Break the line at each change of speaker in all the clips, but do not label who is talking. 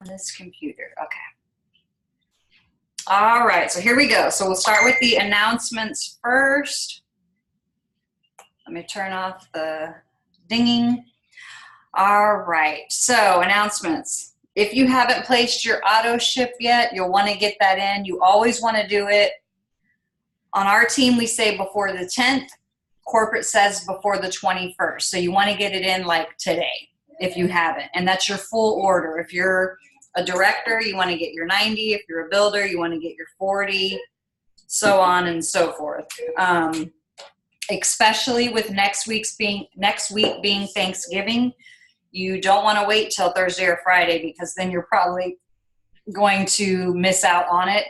this computer. Okay. All right, so here we go. So we'll start with the announcements first. Let me turn off the dinging. All right, so announcements. If you haven't placed your auto ship yet, you'll want to get that in. You always want to do it. On our team, we say before the 10th. Corporate says before the 21st. So you want to get it in like today if you haven't. And that's your full order. If you're a director, you want to get your 90. If you're a builder, you want to get your 40, so on and so forth. Especially with next week being Thanksgiving, you don't want to wait till Thursday or Friday because then you're probably going to miss out on it.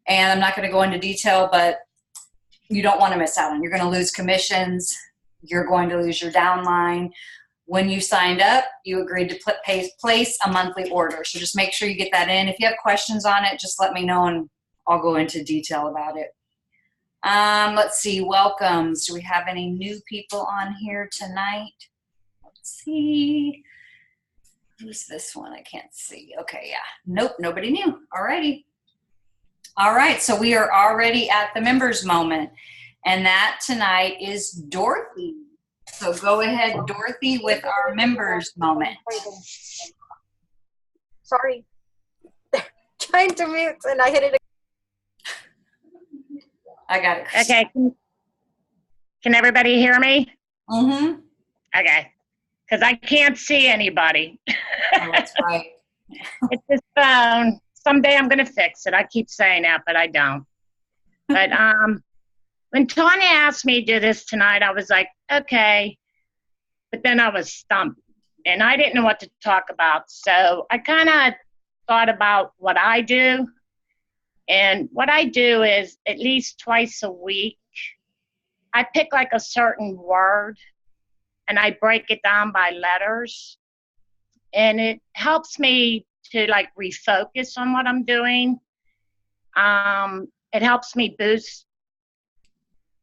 And I'm not going to go into detail, but you don't want to miss out on it. You're going to lose commissions. You're going to lose your downline. When you signed up, you agreed to place a monthly order. So just make sure you get that in. If you have questions on it, just let me know and I'll go into detail about it. Let's see, welcomes. Do we have any new people on here tonight? Let's see. Who's this one? I can't see. Okay, yeah. Nope, nobody new. All righty. All right, so we are already at the members moment, and that tonight is Dorothy. So go ahead, Dorothy, with our members moment.
Sorry. Trying to mute, and I hit it.
I got it.
Okay. Can everybody hear me?
Mm-hmm.
Okay. Because I can't see anybody.
Oh, that's right.
It's this phone. Someday I'm going to fix it. I keep saying that, but I don't. But when Tanya asked me to do this tonight, I was like, okay. But then I was stumped, and I didn't know what to talk about. So I kind of thought about what I do. And what I do is at least twice a week, I pick like a certain word, and I break it down by letters. And it helps me to like refocus on what I'm doing. It helps me boost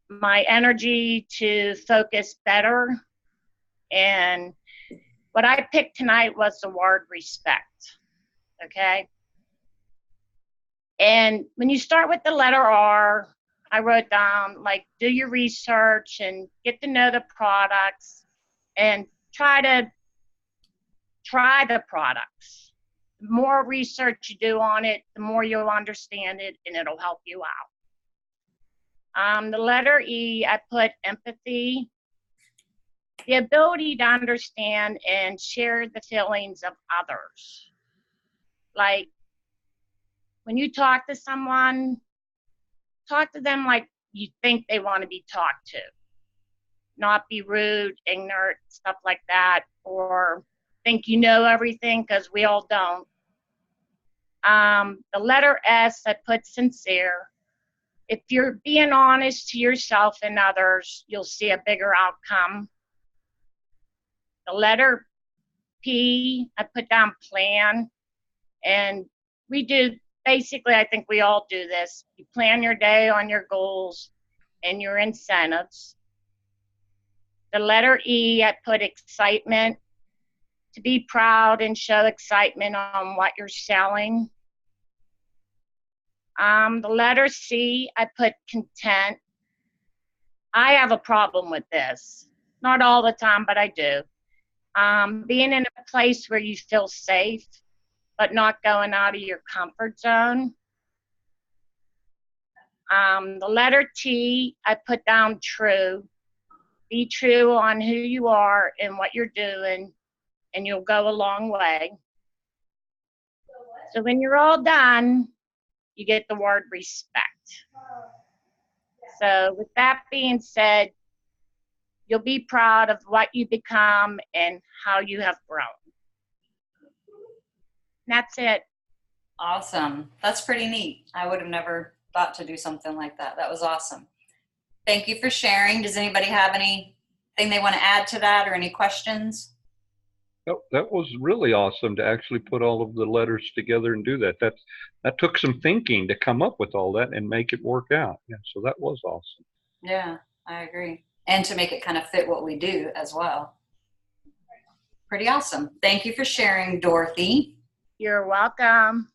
my energy to focus better. And what I picked tonight was the word respect, okay? And when you start with the letter R, I wrote down like do your research and get to know the products and try the products. The more research you do on it, the more you'll understand it, and it'll help you out. The letter E, I put empathy, the ability to understand and share the feelings of others. Like when you talk to someone, talk to them like you think they want to be talked to. Not be rude, ignorant, stuff like that, or think you know everything, because we all don't. The letter S, I put sincere. If you're being honest to yourself and others, you'll see a bigger outcome. The letter P, I put down plan. And we do, basically, I think we all do this. You plan your day on your goals and your incentives. The letter E, I put excitement. To be proud and show excitement on what you're selling. The letter C, I put content. I have a problem with this. Not all the time, but I do. Being in a place where you feel safe, but not going out of your comfort zone. The letter T, I put down true. Be true on who you are and what you're doing, and you'll go a long way. So when you're all done, you get the word respect. So with that being said, you'll be proud of what you become and how you have grown. That's it.
Awesome. That's pretty neat. I would have never thought to do something like that. That was awesome. Thank you for sharing. Does anybody have anything they want to add to that or any questions?
That was really awesome to actually put all of the letters together and do that. That took some thinking to come up with all that and make it work out. Yeah, so that was awesome.
Yeah, I agree. And to make it kind of fit what we do as well. Pretty awesome. Thank you for sharing, Dorothy.
You're welcome.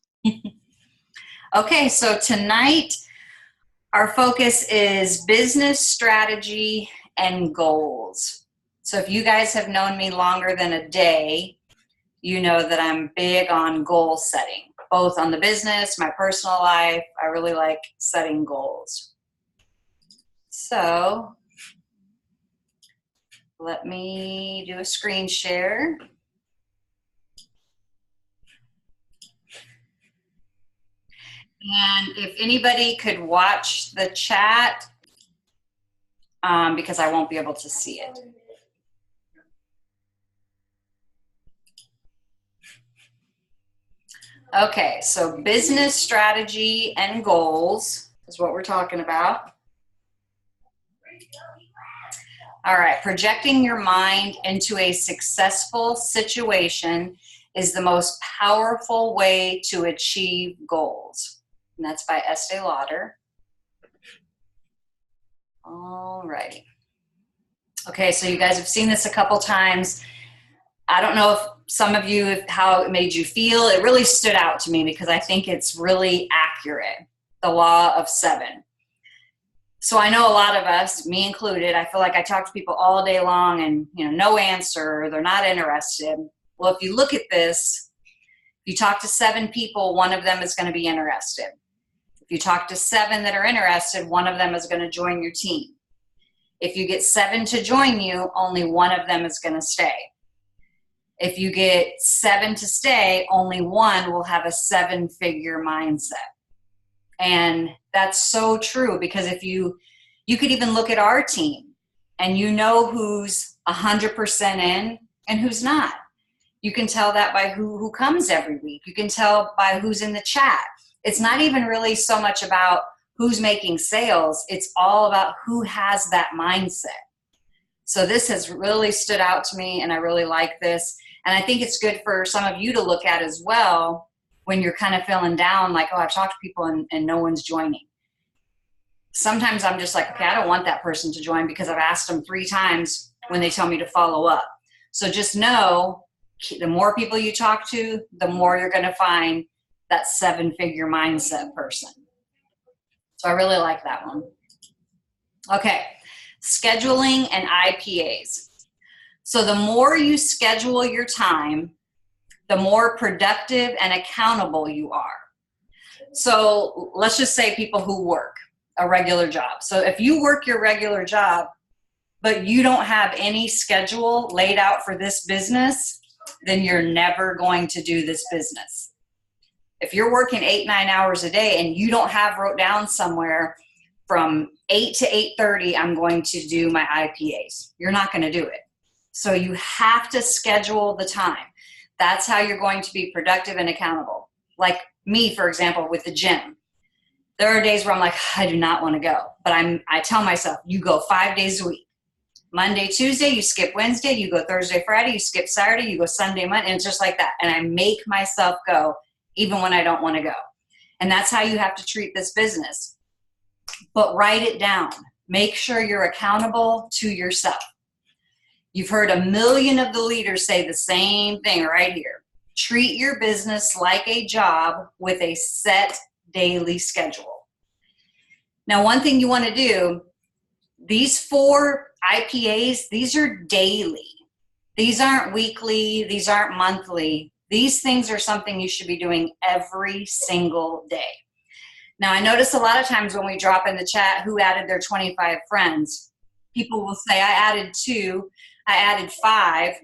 Okay, so tonight our focus is business strategy and goals. So if you guys have known me longer than a day, you know that I'm big on goal setting, both on the business, my personal life. I really like setting goals. So let me do a screen share. And if anybody could watch the chat, because I won't be able to see it. Okay, so business strategy and goals is what we're talking about. All right, projecting your mind into a successful situation is the most powerful way to achieve goals. And that's by Estee Lauder. All righty. Okay, so you guys have seen this a couple times. I don't know if some of you, how it made you feel. It really stood out to me because I think it's really accurate, the law of 7. So I know a lot of us, me included, I feel like I talk to people all day long and, no answer, they're not interested. Well, if you look at this, if you talk to 7 people, one of them is going to be interested. If you talk to 7 that are interested, one of them is going to join your team. If you get 7 to join you, only one of them is going to stay. If you get 7 to stay, only one will have a 7-figure mindset. And that's so true, because if you could even look at our team and who's 100% in and who's not. You can tell that by who comes every week. You can tell by who's in the chat. It's not even really so much about who's making sales. It's all about who has that mindset. So this has really stood out to me, and I really like this. And I think it's good for some of you to look at as well when you're kind of feeling down, like, oh, I've talked to people and no one's joining. Sometimes I'm just like, okay, I don't want that person to join because I've asked them 3 times when they tell me to follow up. So just know, the more people you talk to, the more you're going to find that 7-figure mindset person. So I really like that one. Okay, scheduling and IPAs. So the more you schedule your time, the more productive and accountable you are. So let's just say people who work a regular job. So if you work your regular job, but you don't have any schedule laid out for this business, then you're never going to do this business. If you're working 8-9 hours a day and you don't have wrote down somewhere from 8 to 8:30, I'm going to do my IPAs, you're not going to do it. So you have to schedule the time. That's how you're going to be productive and accountable. Like me, for example, with the gym. There are days where I'm like, I do not want to go. But I tell myself, you go 5 days a week. Monday, Tuesday, you skip Wednesday, you go Thursday, Friday, you skip Saturday, you go Sunday, Monday, and it's just like that. And I make myself go even when I don't want to go. And that's how you have to treat this business. But write it down. Make sure you're accountable to yourself. You've heard a million of the leaders say the same thing right here. Treat your business like a job with a set daily schedule. Now, one thing you want to do, these 4 IPAs, these are daily. These aren't weekly. These aren't monthly. These things are something you should be doing every single day. Now, I notice a lot of times when we drop in the chat who added their 25 friends, people will say, I added 2, I added 5.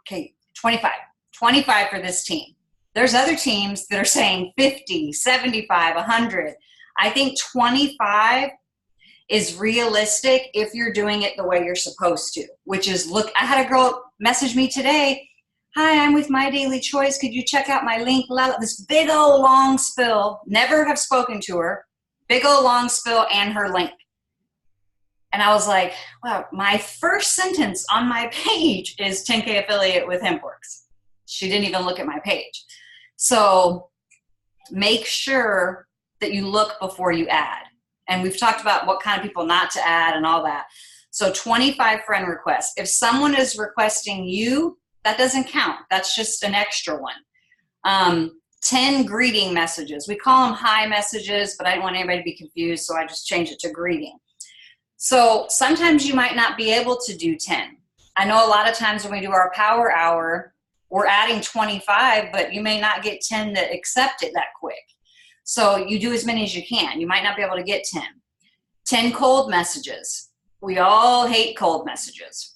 Okay, 25. 25 for this team. There's other teams that are saying 50, 75, 100. I think 25 is realistic if you're doing it the way you're supposed to, which is, look, I had a girl message me today. Hi, I'm with My Daily Choice. Could you check out my link? This big old long spill. Never have spoken to her. Big old long spill and her link. And I was like, wow, my first sentence on my page is 10K affiliate with Hempworks. She didn't even look at my page. So make sure that you look before you add. And we've talked about what kind of people not to add and all that. So 25 friend requests. If someone is requesting you, that doesn't count. That's just an extra one. 10 greeting messages. We call them hi messages, but I don't want anybody to be confused, so I just changed it to greeting. So sometimes you might not be able to do 10. I know a lot of times when we do our power hour, we're adding 25, but you may not get 10 that accept it that quick. So you do as many as you can. You might not be able to get 10. 10 cold messages. We all hate cold messages.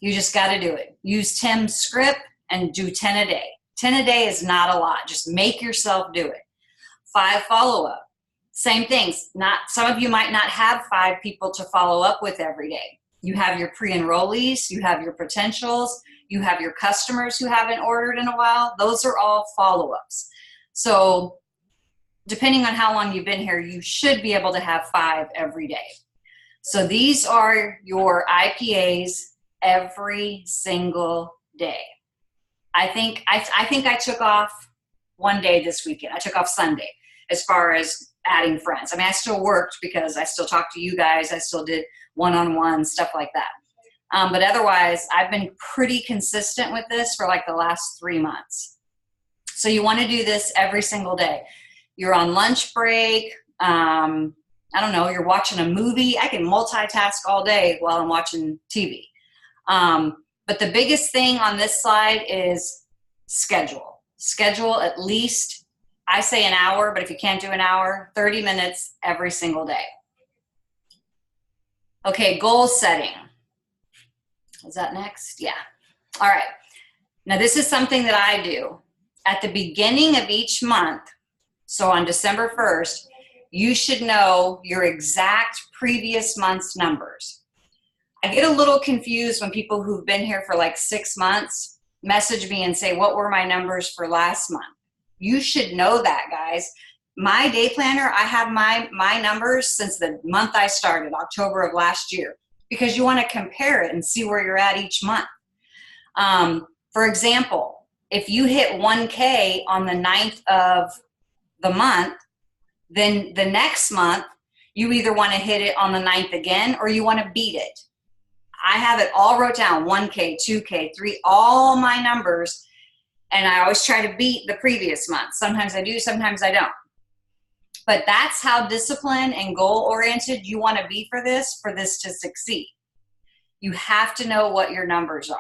You just got to do it. Use Tim's script and do 10 a day. 10 a day is not a lot. Just make yourself do it. 5 follow-up. Same things. Some of you might not have 5 people to follow up with every day. You have your pre-enrollees, you have your potentials, you have your customers who haven't ordered in a while. Those are all follow-ups. So depending on how long you've been here, you should be able to have 5 every day. So these are your IPAs every single day. I think I took off one day this weekend. I took off Sunday as far as adding friends. I mean, I still worked because I still talked to you guys. I still did one-on-one stuff like that. But otherwise, I've been pretty consistent with this for like the last 3 months. So you want to do this every single day. You're on lunch break. I don't know, you're watching a movie. I can multitask all day while I'm watching TV. But the biggest thing on this slide is schedule. Schedule at least, I say an hour, but if you can't do an hour, 30 minutes every single day. Okay, goal setting. Is that next? Yeah. All right. Now this is something that I do. At the beginning of each month, so on December 1st, you should know your exact previous month's numbers. I get a little confused when people who've been here for like 6 months message me and say, what were my numbers for last month? You should know that, guys. My day planner, I have my numbers since the month I started, October of last year, because you want to compare it and see where you're at each month. For example, if you hit 1K on the 9th of the month, then the next month, you either want to hit it on the 9th again or you want to beat it. I have it all wrote down, 1K, 2K, 3, all my numbers, and I always try to beat the previous month. Sometimes I do, sometimes I don't. But that's how disciplined and goal-oriented you want to be for this to succeed. You have to know what your numbers are.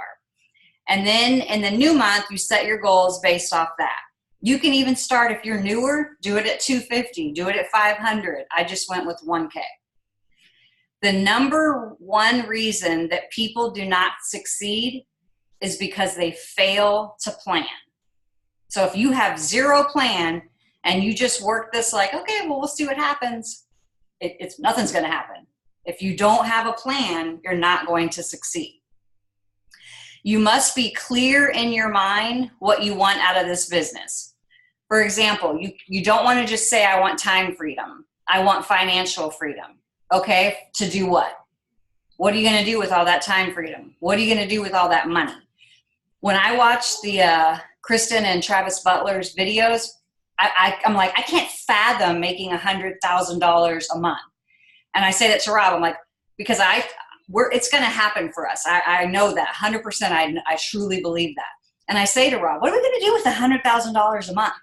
And then in the new month, you set your goals based off that. You can even start, if you're newer, do it at 250, do it at 500. I just went with 1K. The number one reason that people do not succeed is because they fail to plan. So if you have zero plan and you just work this like, okay, well, we'll see what happens, nothing's going to happen. If you don't have a plan, you're not going to succeed. You must be clear in your mind what you want out of this business. For example, you don't want to just say, I want time freedom. I want financial freedom. Okay, to do what? What are you going to do with all that time freedom? What are you going to do with all that money? When I watch the Kristen and Travis Butler's videos, I'm like, I can't fathom making $100,000 a month. And I say that to Rob, I'm like, because it's going to happen for us. I know that 100%. I truly believe that. And I say to Rob, what are we going to do with $100,000 a month?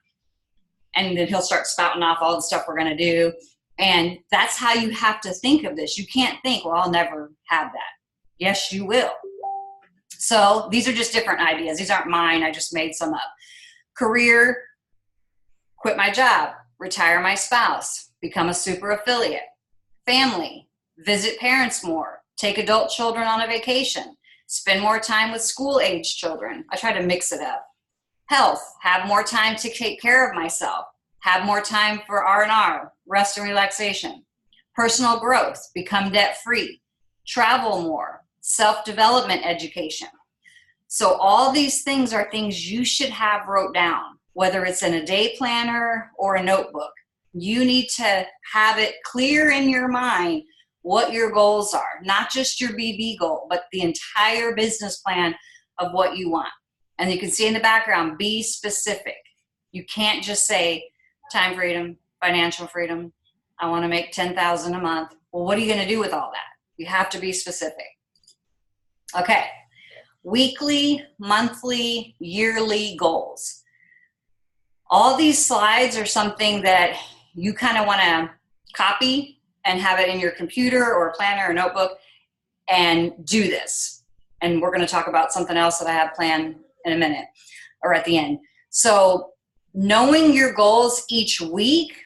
And then he'll start spouting off all the stuff we're going to do. And that's how you have to think of this. You can't think, well, I'll never have that. Yes, you will. So these are just different ideas. These aren't mine. I just made some up. Career, quit my job, retire my spouse, become a super affiliate. Family, visit parents more, take adult children on a vacation, spend more time with school-age children. I try to mix it up. Health, have more time to take care of myself, have more time for R&R, rest and relaxation. Personal growth, become debt-free, travel more, self-development education. So all these things are things you should have wrote down, whether it's in a day planner or a notebook. You need to have it clear in your mind what your goals are, not just your BB goal, but the entire business plan of what you want. And you can see in the background, be specific. You can't just say time freedom, financial freedom. I want to make $10,000 a month. Well, what are you going to do with all that? You have to be specific. Okay. Weekly, monthly, yearly goals. All these slides are something that you kind of want to copy and have it in your computer or a planner or notebook and do this. And we're going to talk about something else that I have planned in a minute or at the end. So knowing your goals each week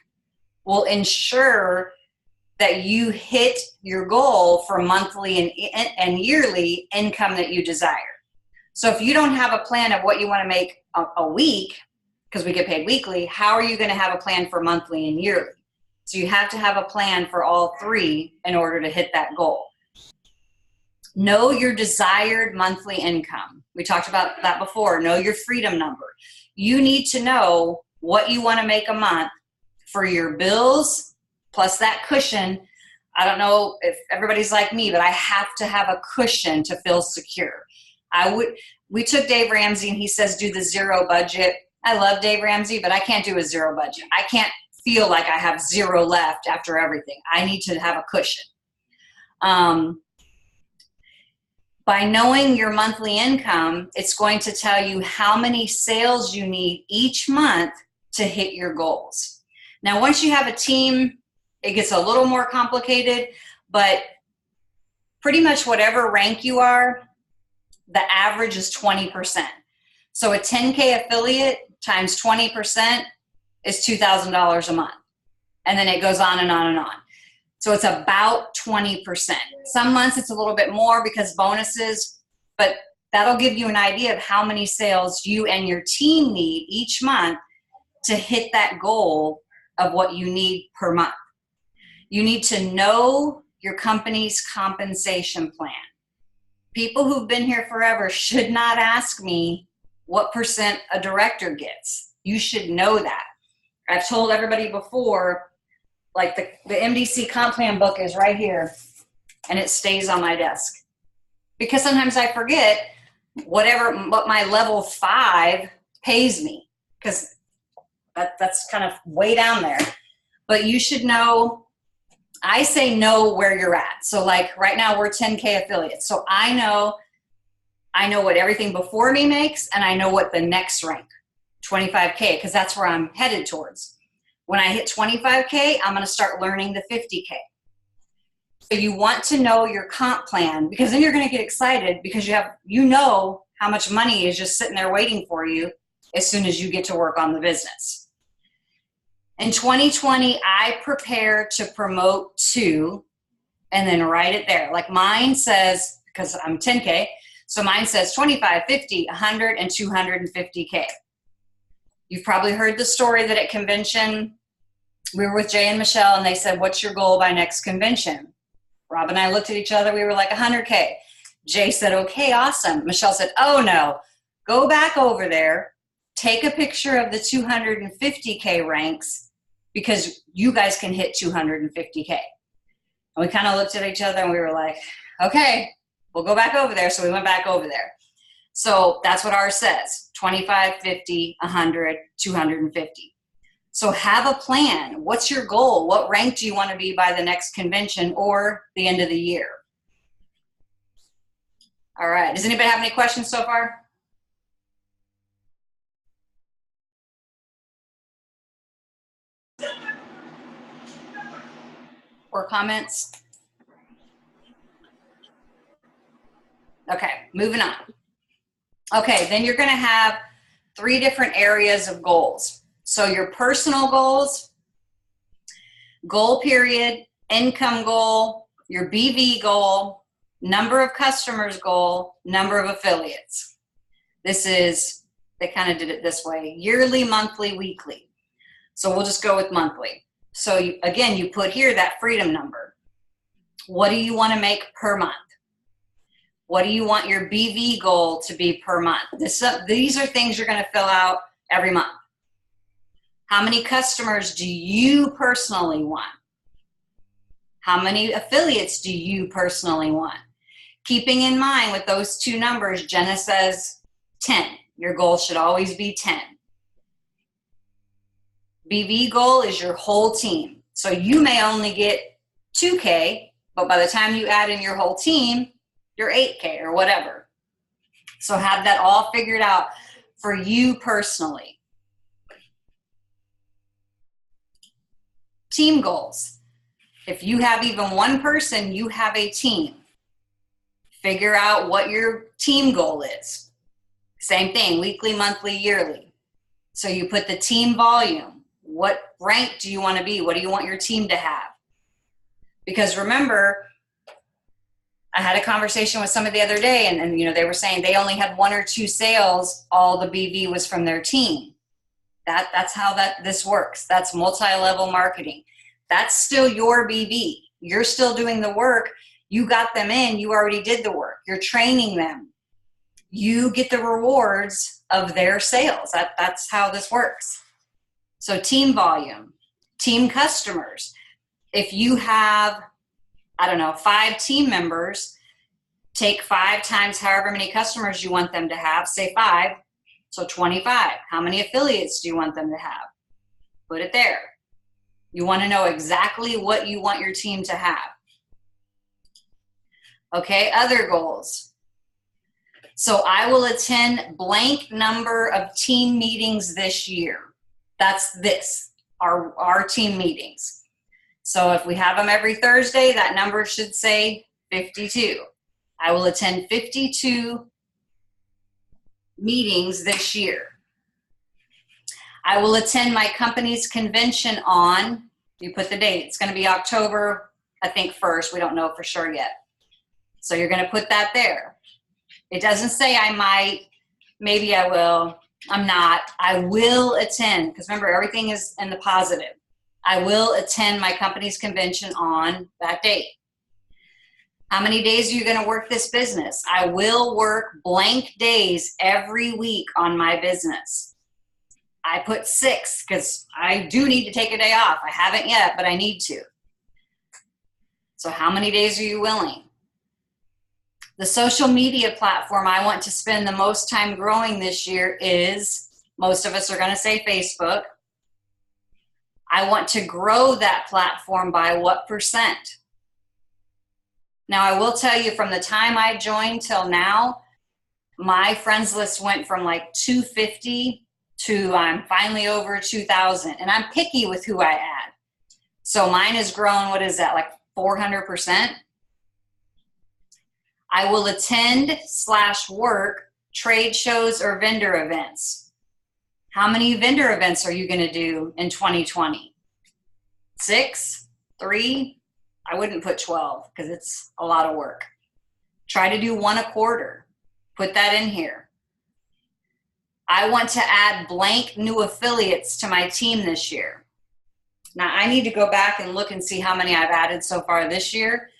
will ensure that you hit your goal for monthly and yearly income that you desire. So if you don't have a plan of what you want to make a week, because we get paid weekly, how are you going to have a plan for monthly and yearly? So you have to have a plan for all three in order to hit that goal. Know your desired monthly income. We talked about that before. Know your freedom number. You need to know what you want to make a month for your bills, plus that cushion. I don't know if everybody's like me, but I have to have a cushion to feel secure. We took Dave Ramsey and he says, do the zero budget. I love Dave Ramsey, but I can't do a zero budget. I can't feel like I have zero left after everything. I need to have a cushion. By knowing your monthly income, it's going to tell you how many sales you need each month to hit your goals. Now, once you have a team, it gets a little more complicated, but pretty much whatever rank you are, the average is 20%. So a 10K affiliate times 20% is $2,000 a month. And then it goes on and on and on. So it's about 20%. Some months it's a little bit more because bonuses, but that'll give you an idea of how many sales you and your team need each month to hit that goal of what you need per month. You need to know your company's compensation plan. People who've been here forever should not ask me what percent a director gets. You should know that. I've told everybody before, like the MDC comp plan book is right here and it stays on my desk because sometimes I forget what my level 5 pays me because that's kind of way down there. But you should know, I say know where you're at. So like right now we're 10K affiliates. So I know what everything before me makes and I know what the next rank, 25K, because that's where I'm headed towards. When I hit 25K, I'm going to start learning the 50K. So you want to know your comp plan because then you're going to get excited because you know how much money is just sitting there waiting for you as soon as you get to work on the business. In 2020, I prepare to promote to, and then write it there. Like mine says, because I'm 10K, so mine says 25, 50, 100, and 250K. You've probably heard the story that at convention, we were with Jay and Michelle and they said, what's your goal by next convention? Rob and I looked at each other. We were like 100K. Jay said, okay, awesome. Michelle said, oh no, go back over there, take a picture of the 250K ranks because you guys can hit 250K. And we kind of looked at each other and we were like, okay, we'll go back over there. So we went back over there. So that's what ours says, 25, 50, 100, 250. So have a plan. What's your goal? What rank do you want to be by the next convention or the end of the year? All right. Does anybody have any questions so far? Or comments? Okay, moving on. Okay, then you're going to have 3 different areas of goals. So your personal goals, goal period, income goal, your BV goal, number of customers goal, number of affiliates. They kind of did it this way, yearly, monthly, weekly. So we'll just go with monthly. So again, you put here that freedom number. What do you want to make per month? What do you want your BV goal to be per month? These are things you're going to fill out every month. How many customers do you personally want? How many affiliates do you personally want? Keeping in mind with those 2 numbers, Jenna says 10. Your goal should always be 10. BV goal is your whole team. So you may only get 2K, but by the time you add in your whole team, you're 8K or whatever. So have that all figured out for you personally. team goals. If you have even one person, you have a team. Figure out what your team goal is. Same thing, weekly, monthly, yearly. So you put the team volume. What rank do you want to be? What do you want your team to have? Because remember, I had a conversation with somebody the other day, and they were saying they only had 1 or 2 sales. All the BV was from their team. That's how this works. That's multi-level marketing. That's still your BV. You're still doing the work. You got them in. You already did the work. You're training them. You get the rewards of their sales. That's how this works. So team volume, team customers. If you have, 5 team members, take 5 times however many customers you want them to have, say 5, so 25. How many affiliates do you want them to have? Put it there. You want to know exactly what you want your team to have. Okay, other goals. So I will attend blank number of team meetings this year. That's our team meetings. So if we have them every Thursday, that number should say 52. I will attend 52 meetings this year. I will attend my company's convention on, you put the date, it's going to be October, I think 1st. We don't know for sure yet. So you're going to put that there. It doesn't say I might, maybe I will, I'm not. I will attend, because remember, everything is in the positive. I will attend my company's convention on that date. How many days are you going to work this business? I will work blank days every week on my business. I put 6 because I do need to take a day off. I haven't yet, but I need to. So how many days are you willing? The social media platform I want to spend the most time growing this year is, most of us are going to say Facebook. I want to grow that platform by what percent? Now, I will tell you, from the time I joined till now, my friends list went from like 250 to I'm finally over 2,000. And I'm picky with who I add. So mine has grown, what is that, like 400%? I will attend/work trade shows or vendor events. How many vendor events are you going to do in 2020? 6? 3? I wouldn't put 12 because it's a lot of work. Try to do 1 a quarter. Put that in here. I want to add blank new affiliates to my team this year. Now, I need to go back and look and see how many I've added so far this year.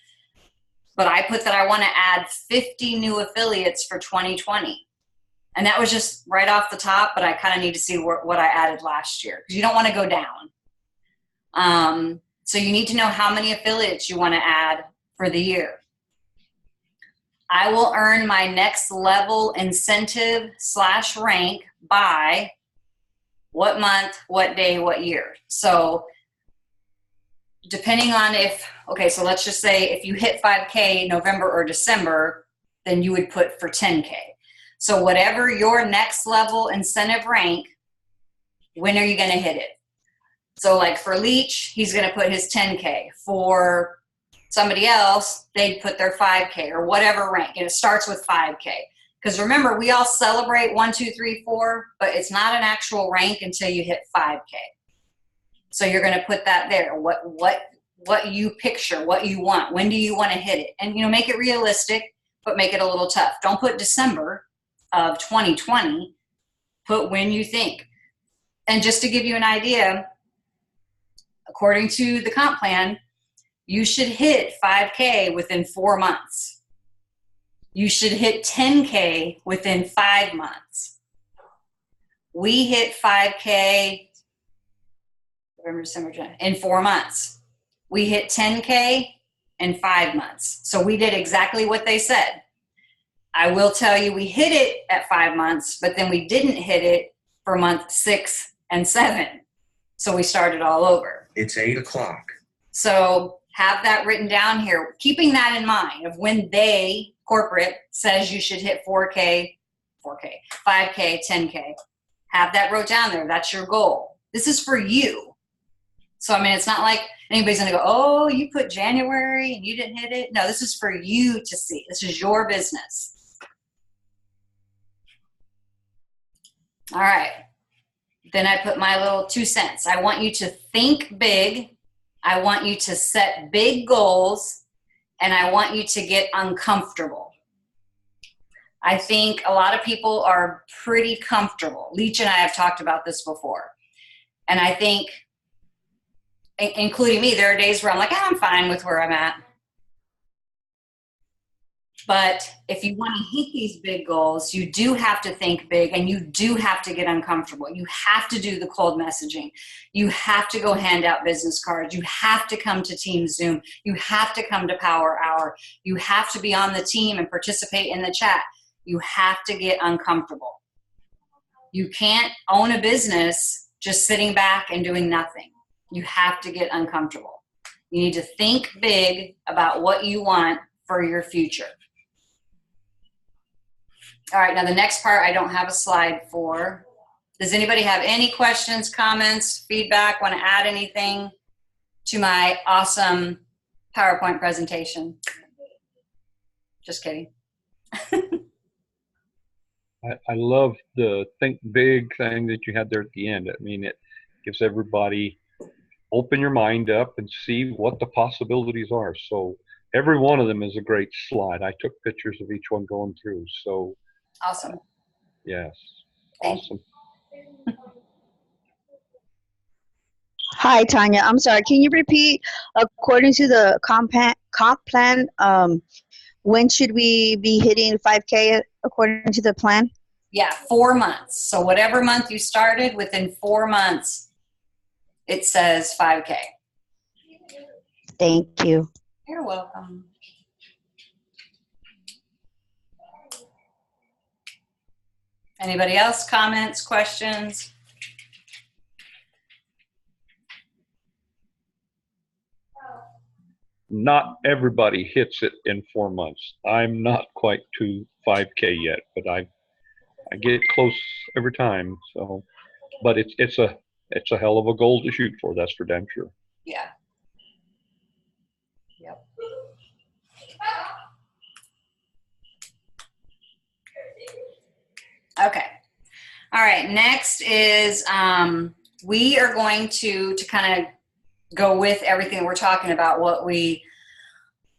But I put that I want to add 50 new affiliates for 2020. And that was just right off the top, but I kind of need to see what I added last year, because you don't want to go down. So you need to know how many affiliates you want to add for the year. I will earn my next level incentive/rank by what month, what day, what year. So depending on so let's just say if you hit 5K November or December, then you would put for 10K. So whatever your next level incentive rank, when are you going to hit it? So like for Leach, he's going to put his 10K. For somebody else, they'd put their 5K or whatever rank. And it starts with 5K. Because remember, we all celebrate 1, 2, 3, 4, but it's not an actual rank until you hit 5K. So you're going to put that there. What you picture, what you want. When do you want to hit it? And, make it realistic, but make it a little tough. Don't put December of 2020. Put when you think. And just to give you an idea, according to the comp plan, you should hit 5K within 4 months. You should hit 10K within 5 months. We hit 5K November, December, January, in 4 months. We hit 10K in 5 months. So we did exactly what they said. I will tell you, we hit it at 5 months, but then we didn't hit it for month 6 and 7. So we started all over.
It's 8 o'clock.
So have that written down here, keeping that in mind of when corporate says you should hit 4K, 5K, 10K. Have that wrote down there. That's your goal. This is for you. So, I mean, it's not like anybody's going to go, oh, you put January and you didn't hit it. No, this is for you to see. This is your business. All right. Then I put my little 2 cents. I want you to think big. I want you to set big goals. And I want you to get uncomfortable. I think a lot of people are pretty comfortable. Leach and I have talked about this before. And I think, including me, there are days where I'm like, I'm fine with where I'm at. But if you want to hit these big goals, you do have to think big and you do have to get uncomfortable. You have to do the cold messaging. You have to go hand out business cards. You have to come to Team Zoom. You have to come to Power Hour. You have to be on the team and participate in the chat. You have to get uncomfortable. You can't own a business just sitting back and doing nothing. You have to get uncomfortable. You need to think big about what you want for your future. All right, now the next part I don't have a slide for. Does anybody have any questions, comments, feedback, want to add anything to my awesome PowerPoint presentation? Just kidding.
I love the think big thing that you had there at the end. I mean, it gives everybody, open your mind up and see what the possibilities are. So every one of them is a great slide. I took pictures of each one going through. So
Awesome.
yes,
Thank
awesome.
Hi, Tanya. I'm sorry. Can you repeat, according to the comp plan, when should we be hitting 5K according to the plan?
Yeah, 4 months. So whatever month you started, within 4 months, it says 5K.
Thank you.
You're welcome. Anybody else? Comments, questions?
Not everybody hits it in 4 months. I'm not quite to 5K yet, but I get close every time. So, but it's a hell of a goal to shoot for. That's for damn sure.
Yeah. Yep. Okay. All right. Next is we are going to kind of go with everything we're talking about, what we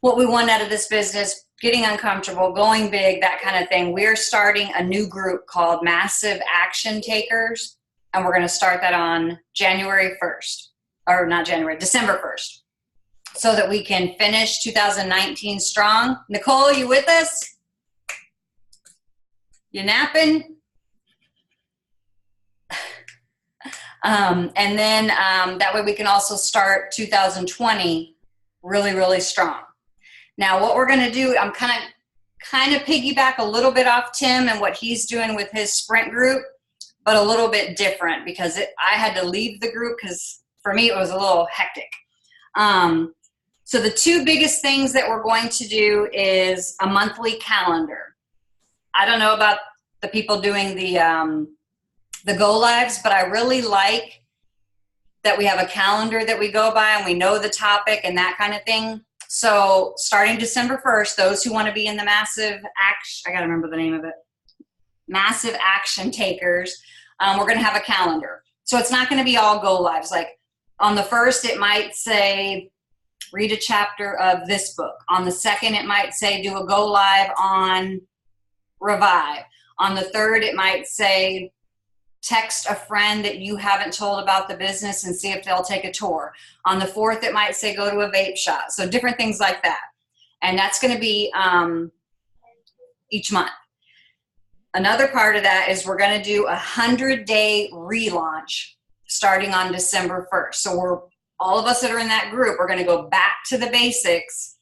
want out of this business, getting uncomfortable, going big, that kind of thing. We're starting a new group called Massive Action Takers, and we're going to start that on January 1st, or not January, December 1st, so that we can finish 2019 strong. Nicole, you with us? You napping? And then that way we can also start 2020 really, really strong. Now, what we're going to do, I'm kind of piggyback a little bit off Tim and what he's doing with his sprint group, but a little bit different because I had to leave the group because for me it was a little hectic. So the two biggest things that we're going to do is a monthly calendar. I don't know about the people doing the go lives, but I really like that we have a calendar that we go by and we know the topic and that kind of thing. So starting December 1st, those who want to be in the Massive Action, I got to remember the name of it, Massive Action Takers, we're going to have a calendar. So it's not going to be all go lives. Like on the 1st, it might say, read a chapter of this book. On the 2nd, it might say, do a go live on Revive. On the 3rd, it might say, text a friend that you haven't told about the business and see if they'll take a tour. On the 4th, it might say go to a vape shop. So different things like that. And that's going to be each month. Another part of that is we're going to do a 100-day relaunch starting on December 1st. So all of us that are in that group, we're going to go back to the basics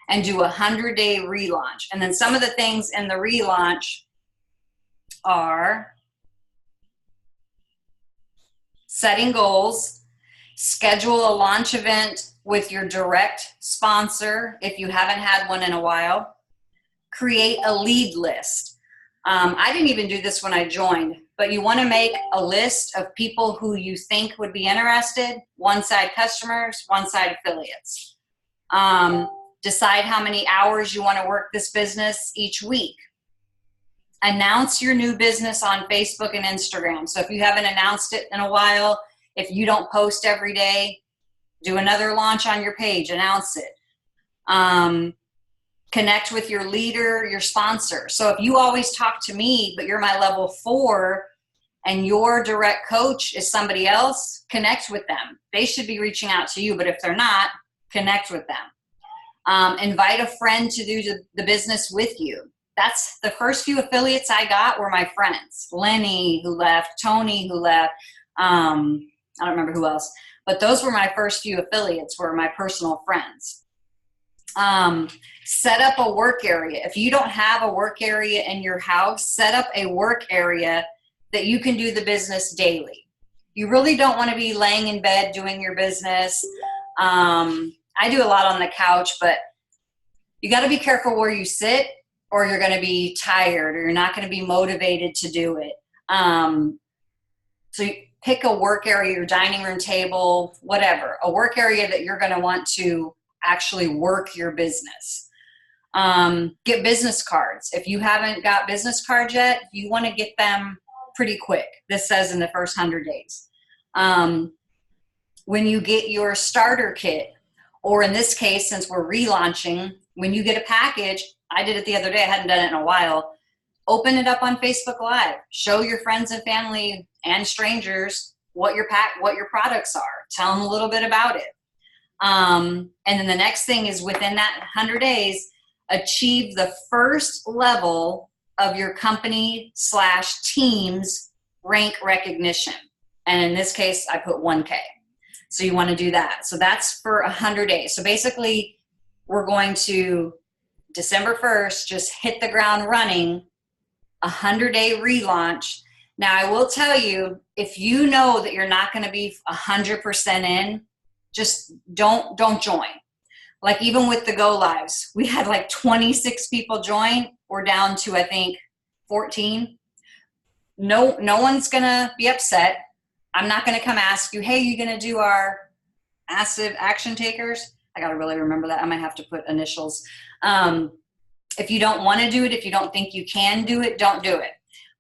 and do a 100-day relaunch. And then some of the things in the relaunch are setting goals, schedule a launch event with your direct sponsor if you haven't had one in a while, create a lead list. I didn't even do this when I joined, but you want to make a list of people who you think would be interested, one side customers, one side affiliates. Decide how many hours you want to work this business each week. Announce your new business on Facebook and Instagram. So if you haven't announced it in a while, if you don't post every day, do another launch on your page, announce it. Connect with your leader, your sponsor. So if you always talk to me, but you're my level 4 and your direct coach is somebody else, connect with them. They should be reaching out to you, but if they're not, connect with them. Invite a friend to do the business with you. That's the first few affiliates I got were my friends. Lenny, who left, Tony, who left. I don't remember who else, but those were my first few affiliates, were my personal friends. Set up a work area. If you don't have a work area in your house, set up a work area that you can do the business daily. You really don't want to be laying in bed doing your business. I do a lot on the couch, but you got to be careful where you sit, or you're going to be tired, or you're not going to be motivated to do it. So you pick a work area, your dining room table, whatever, a work area that you're going to want to actually work your business. Get business cards. If you haven't got business cards yet, you want to get them pretty quick. This says in the first 100 days. When you get your starter kit, or in this case, since we're relaunching, when you get a package, I did it the other day, I hadn't done it in a while, open it up on Facebook Live. Show your friends and family and strangers what your products are. Tell them a little bit about it. And then the next thing is, within that 100 days, achieve the first level of your company/team's rank recognition. And in this case, I put 1K. So you want to do that. So that's for 100 days. So basically, we're going to December 1st, just hit the ground running, 100-day relaunch. Now, I will tell you, if you know that you're not going to be 100% in, just don't join. Like, even with the go lives, we had like 26 people join. We're down to, I think, 14. No one's going to be upset. I'm not going to come ask you, hey, you going to do our active action takers? I got to really remember that. I might have to put initials. If you don't want to do it, if you don't think you can do it, don't do it.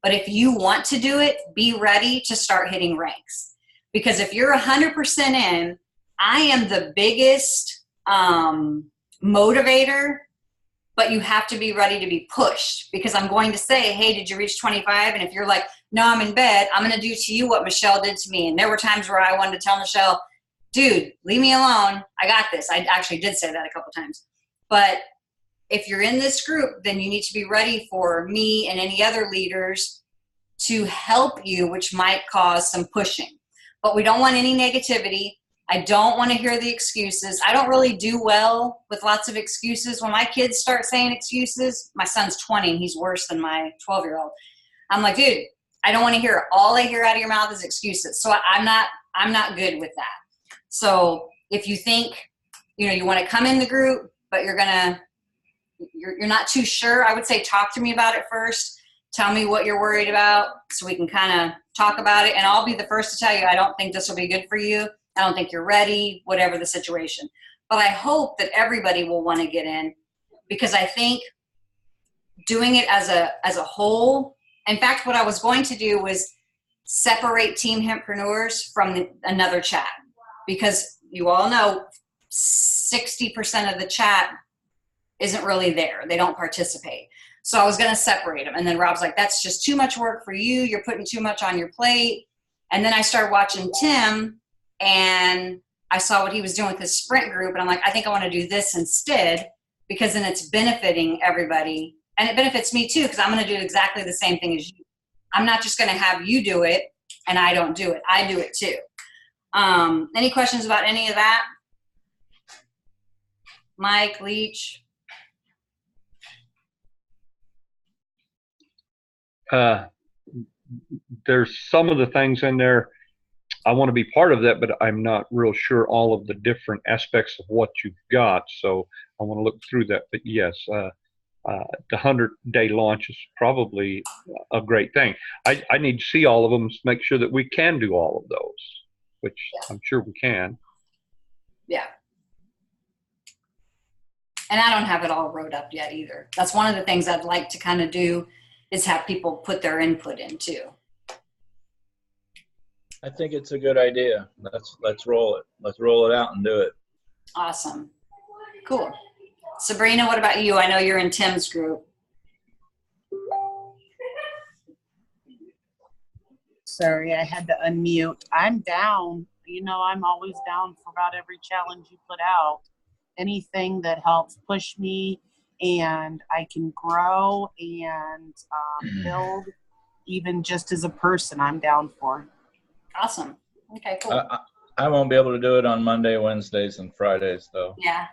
But if you want to do it, be ready to start hitting ranks. Because if you're 100% in, I am the biggest motivator, but you have to be ready to be pushed, because I'm going to say, hey, did you reach 25? And if you're like, no, I'm in bed, I'm going to do to you what Michelle did to me. And there were times where I wanted to tell Michelle, dude, leave me alone. I got this. I actually did say that a couple times. But if you're in this group, then you need to be ready for me and any other leaders to help you, which might cause some pushing. But we don't want any negativity. I don't want to hear the excuses. I don't really do well with lots of excuses. When my kids start saying excuses, my son's 20 and he's worse than my 12-year-old. I'm like, dude, I don't want to hear it. All I hear out of your mouth is excuses. So I'm not good with that. So if you think, you want to come in the group, but you're not too sure, I would say talk to me about it first. Tell me what you're worried about so we can kind of talk about it. And I'll be the first to tell you, I don't think this will be good for you. I don't think you're ready, whatever the situation. But I hope that everybody will want to get in, because I think doing it as a whole, in fact, what I was going to do was separate Team Hempreneurs from another chat, because you all know 60% of the chat isn't really there. They don't participate. So I was going to separate them. And then Rob's like, that's just too much work for you. You're putting too much on your plate. And then I started watching Tim, and I saw what he was doing with his sprint group. And I'm like, I think I want to do this instead, because then it's benefiting everybody. And it benefits me too, because I'm going to do exactly the same thing as you. I'm not just going to have you do it and I don't do it. I do it too. Any questions about any of that? Mike, Leach?
There's some of the things in there. I want to be part of that, but I'm not real sure all of the different aspects of what you've got. So I want to look through that. But yes, the 100-day launch is probably a great thing. I need to see all of them to make sure that we can do all of those, which I'm sure we can.
Yeah. And I don't have it all wrote up yet either. That's one of the things I'd like to kind of do is have people put their input in too.
I think it's a good idea. Let's roll it. Let's roll it out and do it.
Awesome. Cool. Sabrina, what about you? I know you're in Tim's group.
Sorry, I had to unmute. I'm down. You know, I'm always down for about every challenge you put out. Anything that helps push me and I can grow and build, even just as a person, I'm down for.
Awesome. Okay, cool.
I won't be able to do it on Monday, Wednesdays, and Fridays, though.
Yeah.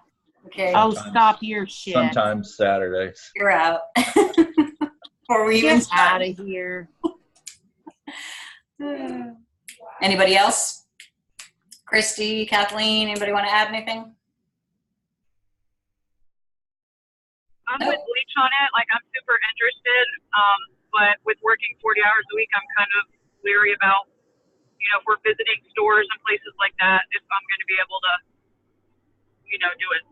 Okay.
Oh, stop your shit.
Sometimes Saturdays.
You're out. Before we even
Get out of here.
Anybody else? Christy, Kathleen, anybody want to add anything?
I'm with Bleach on it. Like, I'm super interested, but with working 40 hours a week, I'm kind of leery about, you know, if we're visiting stores and places like that, if I'm going to be able to, you know, do it,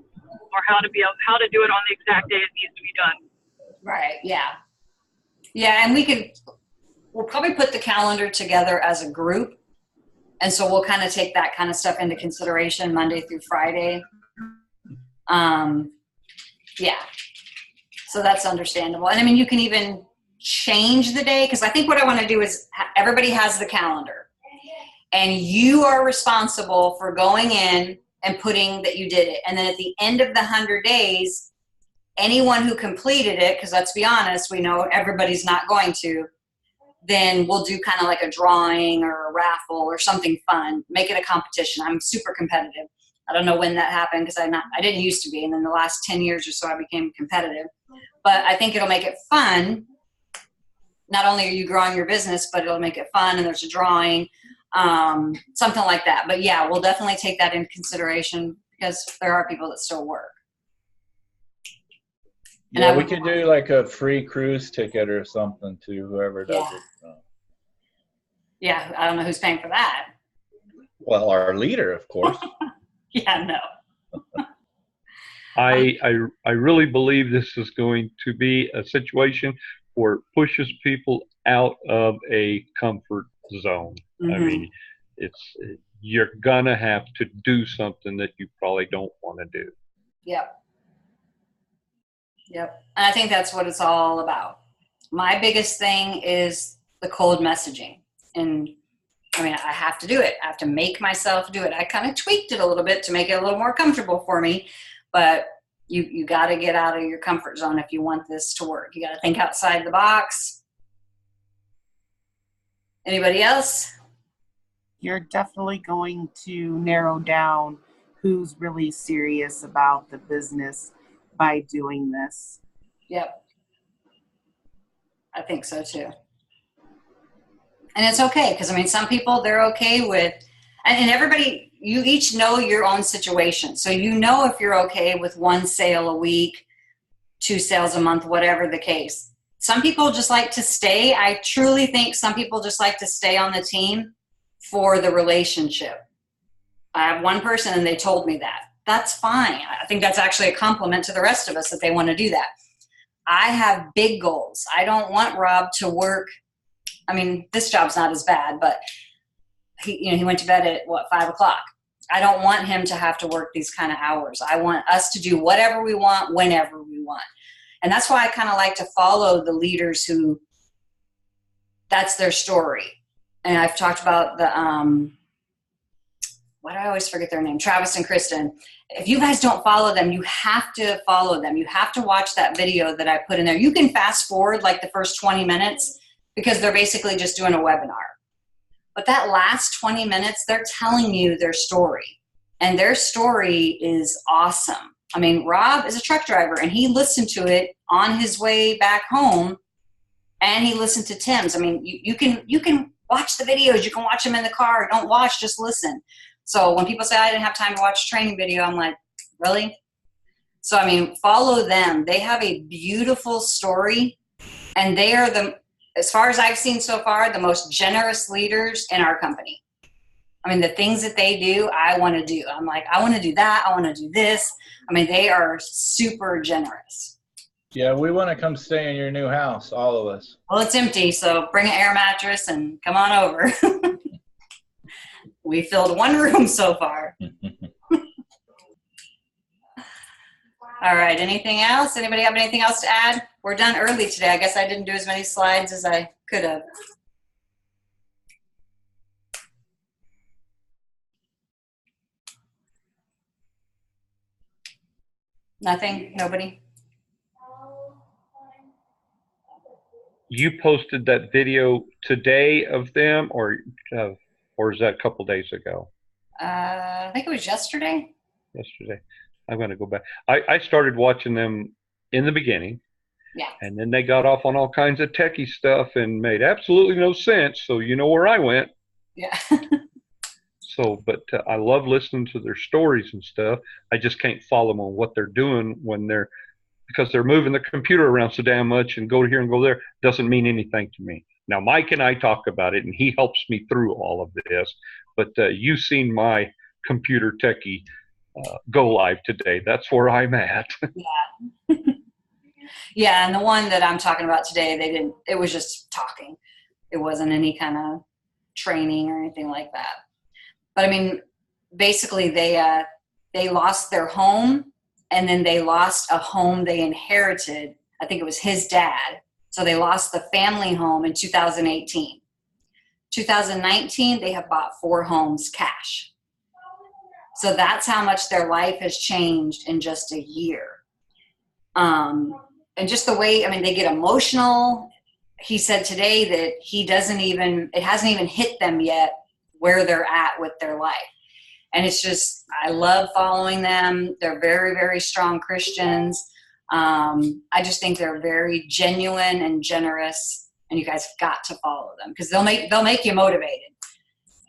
or how to do it on the exact day it needs to be done.
Right. Yeah. Yeah, and we'll probably put the calendar together as a group, and so we'll kind of take that kind of stuff into consideration Monday through Friday. Yeah. So that's understandable. And I mean, you can even change the day, because I think what I want to do is everybody has the calendar and you are responsible for going in and putting that you did it. And then at the end of the 100 days, anyone who completed it, because let's be honest, we know everybody's not going to, then we'll do kind of like a drawing or a raffle or something fun, make it a competition. I'm super competitive. I don't know when that happened because I didn't used to be. And in the last 10 years or so, I became competitive. But I think it'll make it fun. Not only are you growing your business, but it'll make it fun, and there's a drawing, something like that. But yeah, we'll definitely take that into consideration because there are people that still work.
Yeah, we could do like a free cruise ticket or something to whoever does it.
Yeah, I don't know who's paying for that.
Well, our leader, of course.
Yeah, no.
I really believe this is going to be a situation where it pushes people out of a comfort zone.
Mm-hmm.
I mean, you're gonna have to do something that you probably don't want to do.
Yep. And I think that's what it's all about. My biggest thing is the cold messaging. And I mean, I have to do it. I have to make myself do it. I kind of tweaked it a little bit to make it a little more comfortable for me, but you got to get out of your comfort zone if you want this to work. You got to think outside the box. Anybody else?
You're definitely going to narrow down who's really serious about the business by doing this.
Yep. I think so too. And it's okay, because I mean, some people, they're okay with, and everybody, you each know your own situation. So you know if you're okay with 1 sale a week, 2 sales a month, whatever the case. Some people just like to stay. I truly think some people just like to stay on the team for the relationship. I have one person and they told me that. That's fine. I think that's actually a compliment to the rest of us that they want to do that. I have big goals. I don't want Rob to work. I mean, this job's not as bad, but he went to bed at 5 o'clock. I don't want him to have to work these kind of hours. I want us to do whatever we want, whenever we want. And that's why I kind of like to follow the leaders who, that's their story. And I've talked about the, why do I always forget their name? Travis and Kristen. If you guys don't follow them, you have to follow them. You have to watch that video that I put in there. You can fast forward like the first 20 minutes because they're basically just doing a webinar. But that last 20 minutes, they're telling you their story. And their story is awesome. I mean, Rob is a truck driver, and he listened to it on his way back home, and he listened to Tim's. I mean, you can watch the videos. You can watch them in the car. Don't watch, just listen. So when people say I didn't have time to watch a training video, I'm like, really? So, I mean, follow them. They have a beautiful story, and they are as far as I've seen so far, the most generous leaders in our company. I mean, the things that they do, I want to do. I'm like, I want to do that. I want to do this. I mean, they are super generous.
Yeah, we want to come stay in your new house, all of us.
Well, it's empty, so bring an air mattress and come on over. We filled one room so far. All right, anything else? Anybody have anything else to add? We're done early today. I guess I didn't do as many slides as I could have. Nothing? Nobody?
You posted that video today of them, or is that a couple days ago?
I think it was yesterday.
Yesterday. I'm going to go back. I started watching them in the beginning.
Yeah.
And then they got off on all kinds of techie stuff and made absolutely no sense. So you know where I went.
Yeah.
So, but I love listening to their stories and stuff. I just can't follow them on what they're doing because they're moving the computer around so damn much and go here and go there. Doesn't mean anything to me. Now, Mike and I talk about it, and he helps me through all of this. But you've seen my computer techie go live today. That's where I'm at.
Yeah. Yeah, and the one that I'm talking about today, it was just talking. It wasn't any kind of training or anything like that. But I mean, basically they lost their home, and then they lost a home they inherited. I think it was his dad. So they lost the family home in 2018. 2019, they have bought 4 homes cash. So that's how much their life has changed in just a year. And just the way, I mean, they get emotional. He said today that it hasn't even hit them yet where they're at with their life. And it's just, I love following them. They're very, very strong Christians. I just think they're very genuine and generous, and you guys have got to follow them because they'll make you motivated.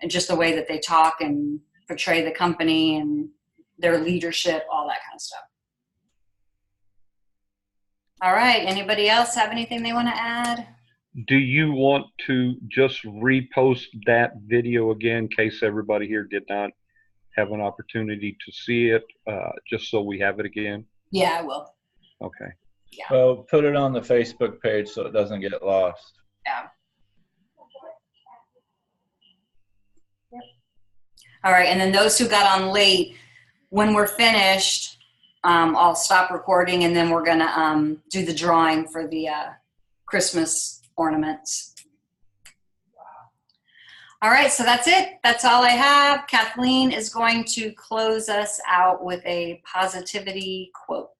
And just the way that they talk and portray the company and their leadership, all that kind of stuff. All right. Anybody else have anything they want to add?
Do you want to just repost that video again in case everybody here did not have an opportunity to see it, just so we have it again?
Yeah, I will.
Okay.
Yeah.
Well, put it on the Facebook page so it doesn't get lost.
Yeah. Yep. All right. And then those who got on late, when we're finished, I'll stop recording, and then we're going to do the drawing for the Christmas ornaments. All right, so that's it. That's all I have. Kathleen is going to close us out with a positivity quote.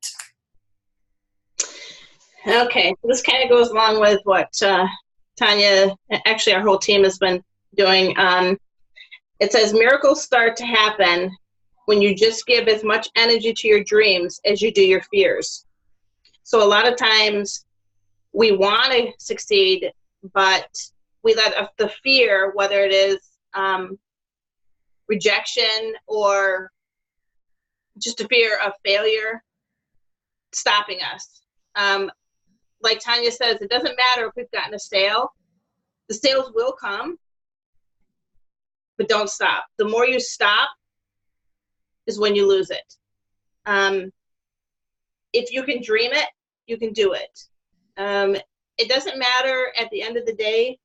Okay, this kind of goes along with what Tanya, actually our whole team has been doing. It says, miracles start to happen when you just give as much energy to your dreams as you do your fears. So a lot of times we want to succeed, but we let the fear, whether it is rejection or just a fear of failure, stopping us. Like Tanya says, it doesn't matter if we've gotten a sale. The sales will come, but don't stop. The more you stop is when you lose it. If you can dream it, you can do it. It doesn't matter at the end of the day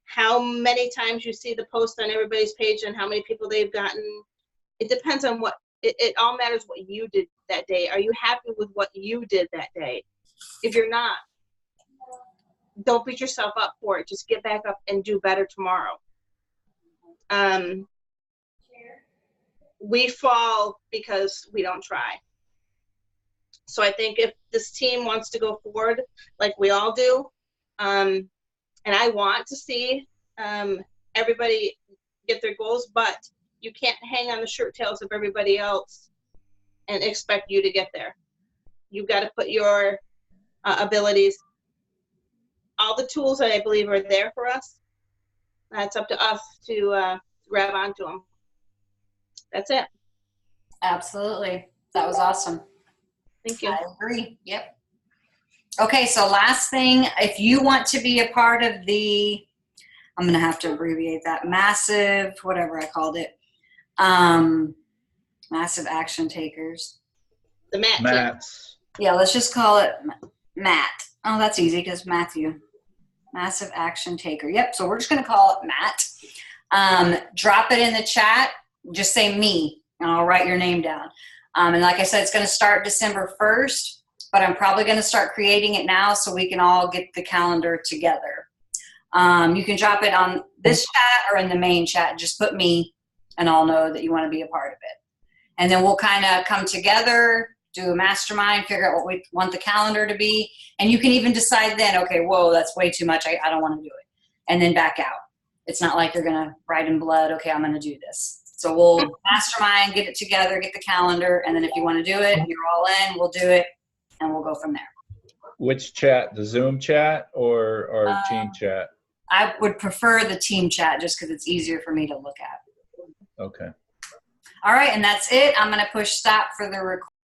how many times you see the post on everybody's page and how many people they've gotten. It depends on it all matters what you did that day. Are you happy with what you did that day? If you're not, don't beat yourself up for it. Just get back up and do better tomorrow. We fall because we don't try. So I think if this team wants to go forward like we all do, and I want to see everybody get their goals, but you can't hang on the shirt tails of everybody else and expect you to get there. You've got to put your abilities, all the tools that I believe are there for us. It's up to us to grab onto them. That's it.
Absolutely. That was awesome.
Thank you.
I agree. Yep. Okay, so last thing, if you want to be a part of the, I'm going to have to abbreviate that, massive, whatever I called it, massive action takers.
The mat team.
Mats.
Yeah, let's just call it Matt. Oh, that's easy because Matthew. Massive action taker. Yep, so we're just going to call it Matt. Drop it in the chat. Just say me, and I'll write your name down. And like I said, it's going to start December 1st, but I'm probably going to start creating it now so we can all get the calendar together. You can drop it on this chat or in the main chat. Just put me, and I'll know that you want to be a part of it. And then we'll kind of come together, do a mastermind, figure out what we want the calendar to be. And you can even decide then, okay, whoa, that's way too much. I don't want to do it. And then back out. It's not like you're going to write in blood, okay, I'm going to do this. So we'll mastermind, get it together, get the calendar. And then if you want to do it, you're all in, we'll do it, and we'll go from there.
Which chat? The Zoom chat or team chat?
I would prefer the team chat just because it's easier for me to look at.
Okay.
All right, and that's it. I'm going to push stop for the recording.